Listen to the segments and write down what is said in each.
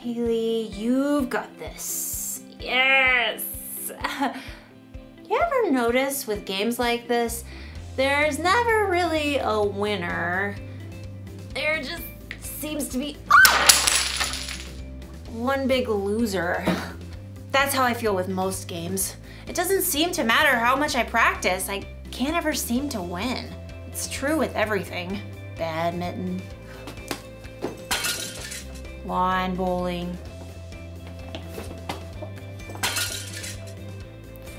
Haley, you've got this. Yes! You ever notice with games like this, there's never really a winner. There just seems to be one big loser. That's how I feel with most games. It doesn't seem to matter how much I practice, I can't ever seem to win. It's true with everything. Badminton, lawn bowling,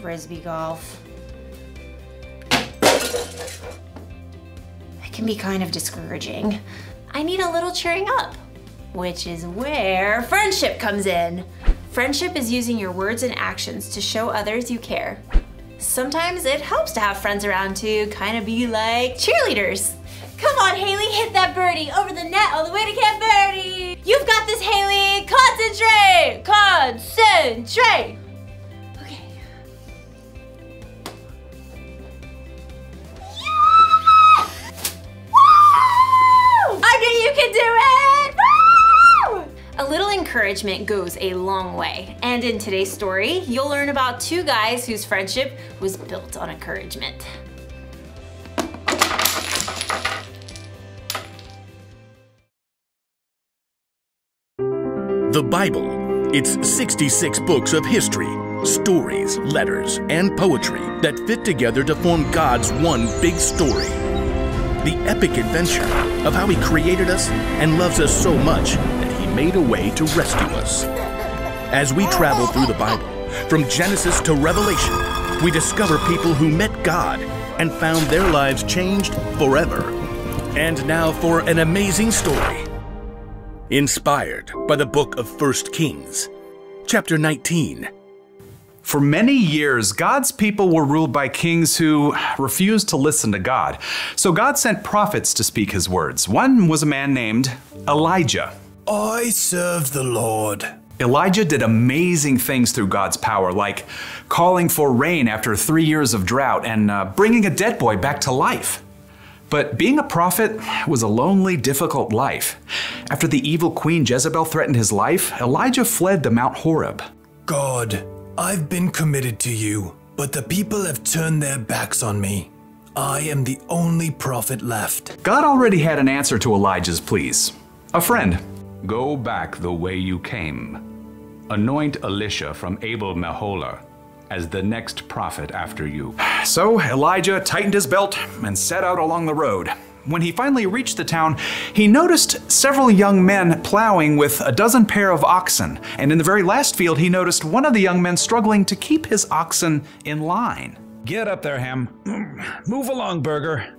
frisbee golf. It can be kind of discouraging. I need a little cheering up, which is where friendship comes in. Friendship is using your words and actions to show others you care. Sometimes it helps to have friends around to kind of be like cheerleaders. Come on, Haley, hit that birdie over the net all the way to Camp Birdie. You've got this, Haley. Concentrate, concentrate. Okay. Yeah! Woo! I knew you could do it. Woo! A little encouragement goes a long way. And in today's story, you'll learn about two guys whose friendship was built on encouragement. The Bible. It's 66 books of history, stories, letters, and poetry that fit together to form God's one big story. The epic adventure of how He created us and loves us so much that He made a way to rescue us. As we travel through the Bible, from Genesis to Revelation, we discover people who met God and found their lives changed forever. And now for an amazing story. Inspired by the book of 1 Kings, chapter 19. For many years, God's people were ruled by kings who refused to listen to God. So God sent prophets to speak His words. One was a man named Elijah. I serve the Lord. Elijah did amazing things through God's power, like calling for rain after 3 years of drought and bringing a dead boy back to life. But being a prophet was a lonely, difficult life. After the evil queen Jezebel threatened his life, Elijah fled to Mount Horeb. God, I've been committed to you, but the people have turned their backs on me. I am the only prophet left. God already had an answer to Elijah's pleas. A friend. Go back the way you came. Anoint Elisha from Abel-Meholah as the next prophet after you. So Elijah tightened his belt and set out along the road. When he finally reached the town, he noticed several young men plowing with a dozen pair of oxen. And in the very last field, he noticed one of the young men struggling to keep his oxen in line. Get up there, Ham. Move along, Burger.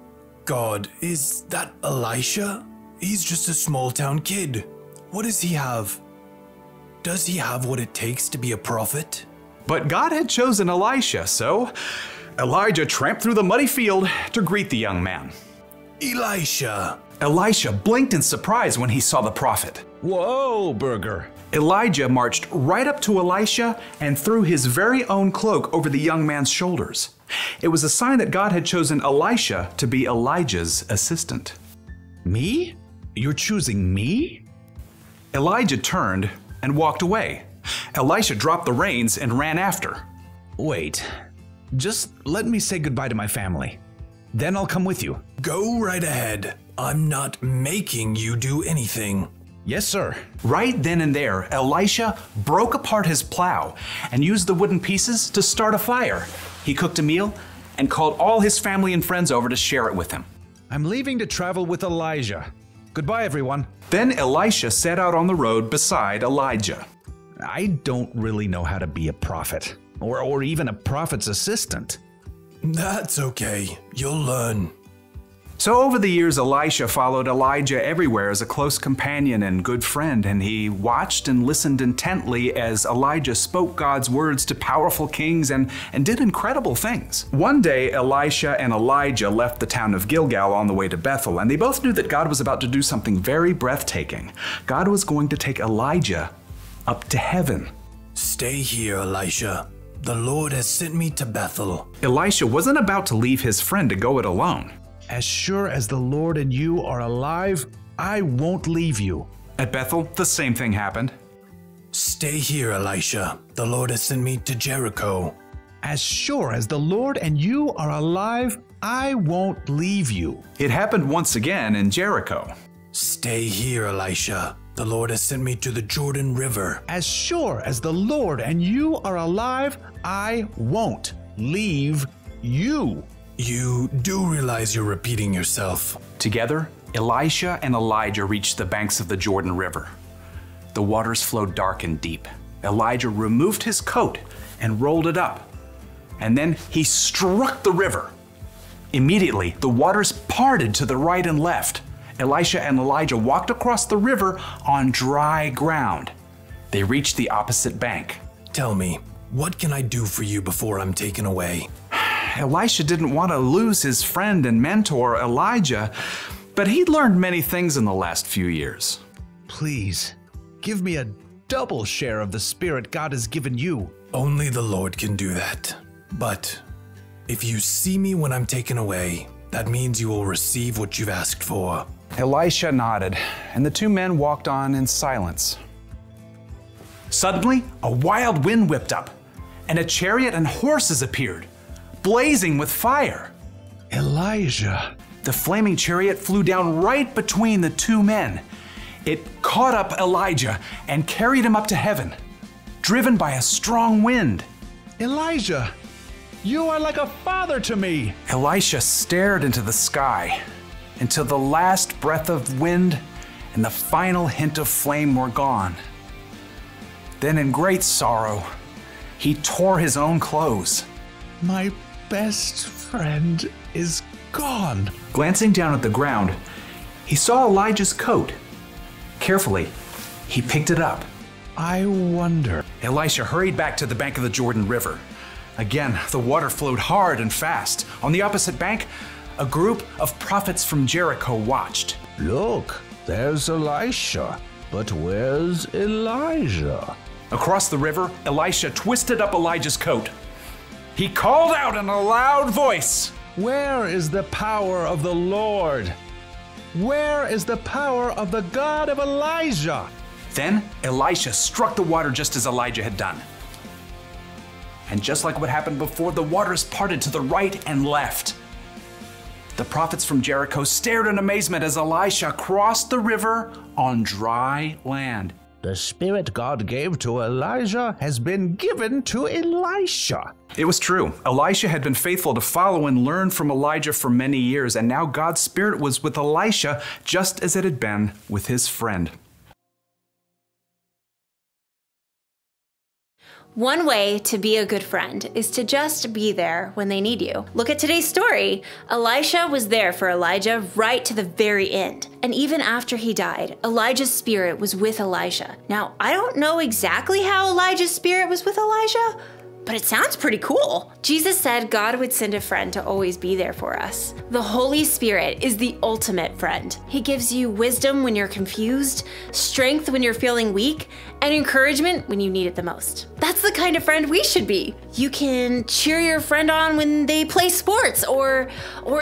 God, is that Elisha? He's just a small town kid. What does he have? Does he have what it takes to be a prophet? But God had chosen Elisha, so Elijah tramped through the muddy field to greet the young man. Elisha. Elisha blinked in surprise when he saw the prophet. Whoa, Burger. Elijah marched right up to Elisha and threw his very own cloak over the young man's shoulders. It was a sign that God had chosen Elisha to be Elijah's assistant. Me? You're choosing me? Elijah turned and walked away. Elisha dropped the reins and ran after. Wait, just let me say goodbye to my family. Then I'll come with you. Go right ahead. I'm not making you do anything. Yes, sir. Right then and there, Elisha broke apart his plow and used the wooden pieces to start a fire. He cooked a meal and called all his family and friends over to share it with him. I'm leaving to travel with Elijah. Goodbye, everyone. Then Elisha set out on the road beside Elijah. I don't really know how to be a prophet, or even a prophet's assistant. That's okay. You'll learn. So over the years, Elisha followed Elijah everywhere as a close companion and good friend, and he watched and listened intently as Elijah spoke God's words to powerful kings and did incredible things. One day, Elisha and Elijah left the town of Gilgal on the way to Bethel, and they both knew that God was about to do something very breathtaking. God was going to take Elijah up to heaven. Stay here, Elisha. The Lord has sent me to Bethel. Elisha wasn't about to leave his friend to go it alone. As sure as the Lord and you are alive, I won't leave you. At Bethel, the same thing happened. Stay here, Elisha. The Lord has sent me to Jericho. As sure as the Lord and you are alive, I won't leave you. It happened once again in Jericho. Stay here, Elisha. The Lord has sent me to the Jordan River. As sure as the Lord and you are alive, I won't leave you. You do realize you're repeating yourself. Together, Elisha and Elijah reached the banks of the Jordan River. The waters flowed dark and deep. Elijah removed his coat and rolled it up. And then he struck the river. Immediately, the waters parted to the right and left. Elisha and Elijah walked across the river on dry ground. They reached the opposite bank. Tell me, what can I do for you before I'm taken away? Elisha didn't want to lose his friend and mentor, Elijah, but he'd learned many things in the last few years. Please, give me a double share of the Spirit God has given you. Only the Lord can do that. But if you see me when I'm taken away, that means you will receive what you've asked for. Elisha nodded, and the two men walked on in silence. Suddenly, a wild wind whipped up, and a chariot and horses appeared, blazing with fire. Elijah. The flaming chariot flew down right between the two men. It caught up Elijah and carried him up to heaven, driven by a strong wind. Elijah, you are like a father to me. Elisha stared into the sky until the last breath of wind and the final hint of flame were gone. Then in great sorrow, he tore his own clothes. My best friend is gone. Glancing down at the ground, he saw Elijah's coat. Carefully, he picked it up. I wonder. Elisha hurried back to the bank of the Jordan River. Again, the water flowed hard and fast. On the opposite bank, a group of prophets from Jericho watched. Look, there's Elisha, but where's Elijah? Across the river, Elisha twisted up Elijah's coat. He called out in a loud voice, Where is the power of the Lord? Where is the power of the God of Elijah? Then Elisha struck the water just as Elijah had done. And just like what happened before, the waters parted to the right and left. The prophets from Jericho stared in amazement as Elisha crossed the river on dry land. The Spirit God gave to Elijah has been given to Elisha. It was true. Elisha had been faithful to follow and learn from Elijah for many years, and now God's Spirit was with Elisha just as it had been with his friend. One way to be a good friend is to just be there when they need you. Look at today's story. Elisha was there for Elijah right to the very end. And even after he died, Elijah's spirit was with Elisha. Now, I don't know exactly how Elijah's spirit was with Elijah, but it sounds pretty cool. Jesus said God would send a friend to always be there for us. The Holy Spirit is the ultimate friend. He gives you wisdom when you're confused, strength when you're feeling weak, and encouragement when you need it the most. That's the kind of friend we should be. You can cheer your friend on when they play sports, or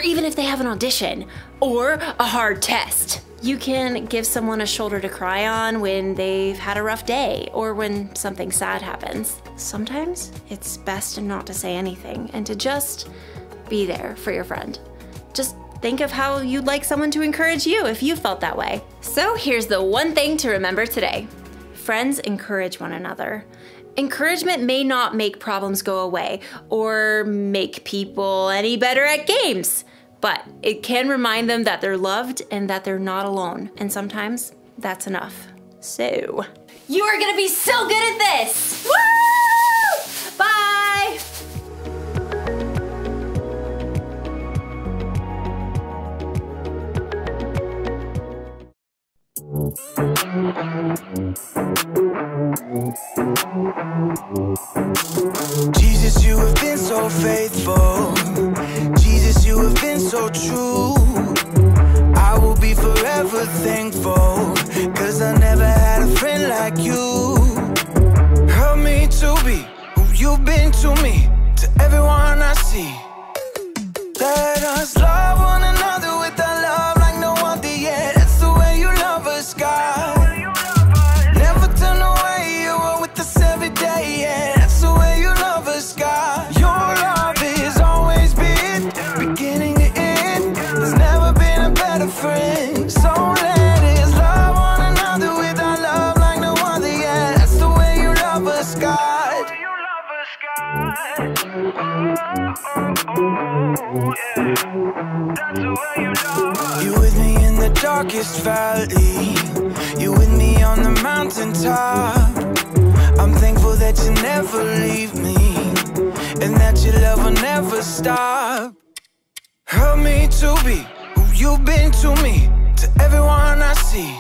even if they have an audition, or a hard test. You can give someone a shoulder to cry on when they've had a rough day or when something sad happens. Sometimes it's best not to say anything and to just be there for your friend. Just think of how you'd like someone to encourage you if you felt that way. So here's the one thing to remember today. Friends encourage one another. Encouragement may not make problems go away or make people any better at games, but it can remind them that they're loved and that they're not alone. And sometimes that's enough. So, you are gonna be so good at this! Woo! Bye! Jesus, you have been so faithful. Jesus, you have been so true. I will be forever thankful, 'cause I never had a friend like you. Help me to be who you've been to me, to everyone I see. Let us love one another with a love like no other yet. That's the way you love us, God. Never turn away, you are with darkest valley. You're with me on the mountaintop. I'm thankful that you never leave me, and that your love will never stop. Help me to be who you've been to me, to everyone I see.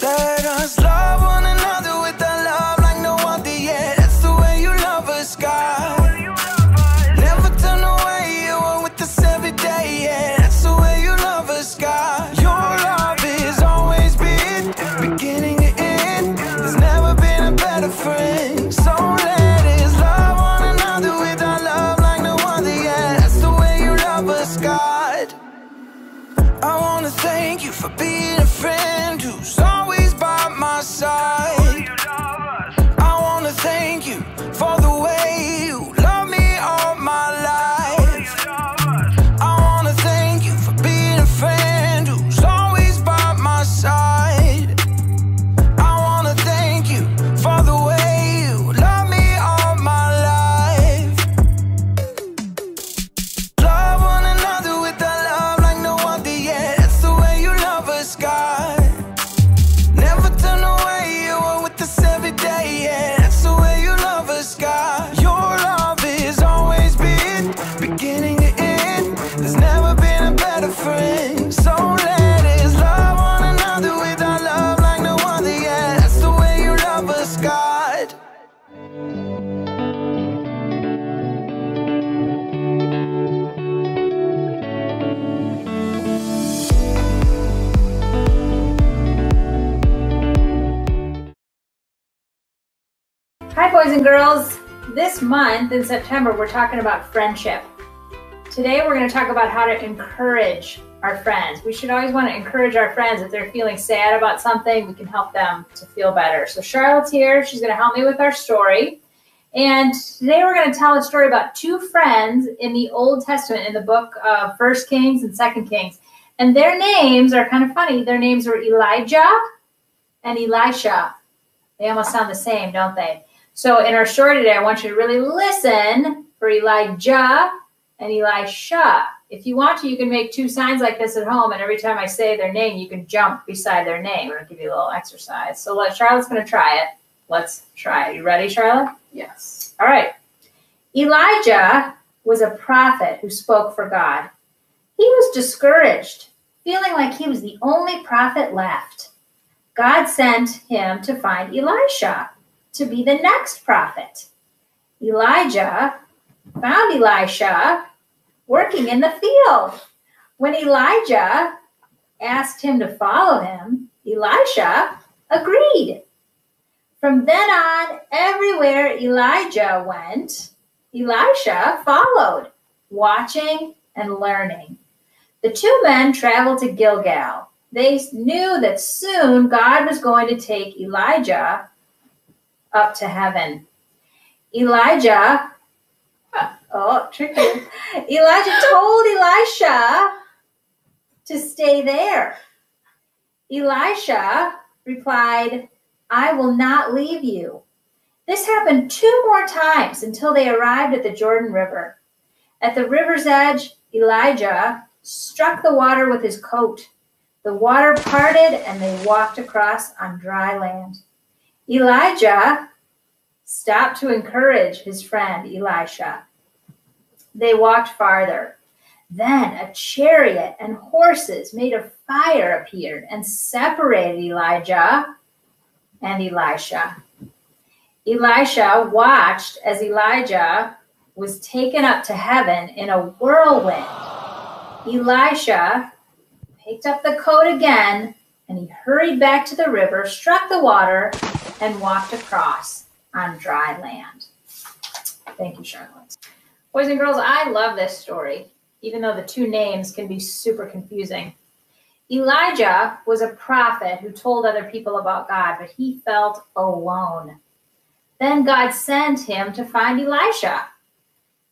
Let us love one another with a love like no other yet. That's the way you love us, God. Never turn away, you are with us every day, yeah. That's the way you love us, God. Your love has always been beginning to end. There's never been a better friend. So let us love one another with our love like no other yet. That's the way you love us, God. I wanna thank you for being a friend who's always by my side. I wanna thank you for the way you love me all my life. I wanna thank you for being a friend who's always by my side. I wanna thank you for the way you love me all my life. Love one another with a love like no other yet. That's the way you love us, God. Never turn away, you are with us every day, yeah. That's the way you love us, God. Your love has always been beginning to end. There's never been a better friend. So let us love one another with our love like no other, yeah. That's the way you love us, God. Hi boys and girls. This month in September we're talking about friendship. Today we're going to talk about how to encourage our friends. We should always want to encourage our friends. If they're feeling sad about something, we can help them to feel better. So Charlotte's here. She's going to help me with our story. And today we're going to tell a story about two friends in the Old Testament, in the book of 1 Kings and 2 Kings. And their names are kind of funny. Their names were Elijah and Elisha. They almost sound the same, don't they? So in our story today, I want you to really listen for Elijah and Elisha. If you want to, you can make two signs like this at home, and every time I say their name, you can jump beside their name. I'll give you a little exercise. So Charlotte's going to try it. Let's try it. You ready, Charlotte? Yes. All right. Elijah was a prophet who spoke for God. He was discouraged, feeling like he was the only prophet left. God sent him to find Elisha to be the next prophet. Elijah found Elisha working in the field. When Elijah asked him to follow him, Elisha agreed. From then on, everywhere Elijah went, Elisha followed, watching and learning. The two men traveled to Gilgal. They knew that soon God was going to take Elijah up to heaven. Elijah told Elisha to stay there. Elisha replied, I will not leave you. This happened 2 more times until they arrived at the Jordan River. At the river's edge, Elijah struck the water with his coat. The water parted and they walked across on dry land. Elijah stopped to encourage his friend Elisha. They walked farther. Then a chariot and horses made of fire appeared and separated Elijah and Elisha. Elisha watched as Elijah was taken up to heaven in a whirlwind. Elisha picked up the coat again, and he hurried back to the river, struck the water, and walked across on dry land. Thank you, Charlotte. Boys and girls, I love this story, even though the two names can be super confusing. Elijah was a prophet who told other people about God, but he felt alone. Then God sent him to find Elisha.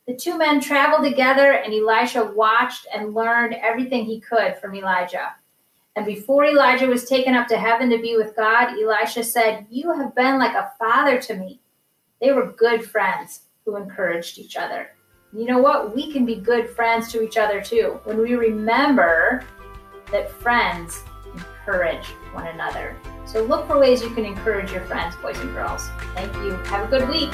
The two men traveled together, and Elisha watched and learned everything he could from Elijah. And before Elijah was taken up to heaven to be with God, Elisha said, "You have been like a father to me." They were good friends who encouraged each other. You know what? We can be good friends to each other too when we remember that friends encourage one another. So look for ways you can encourage your friends, boys and girls. Thank you. Have a good week.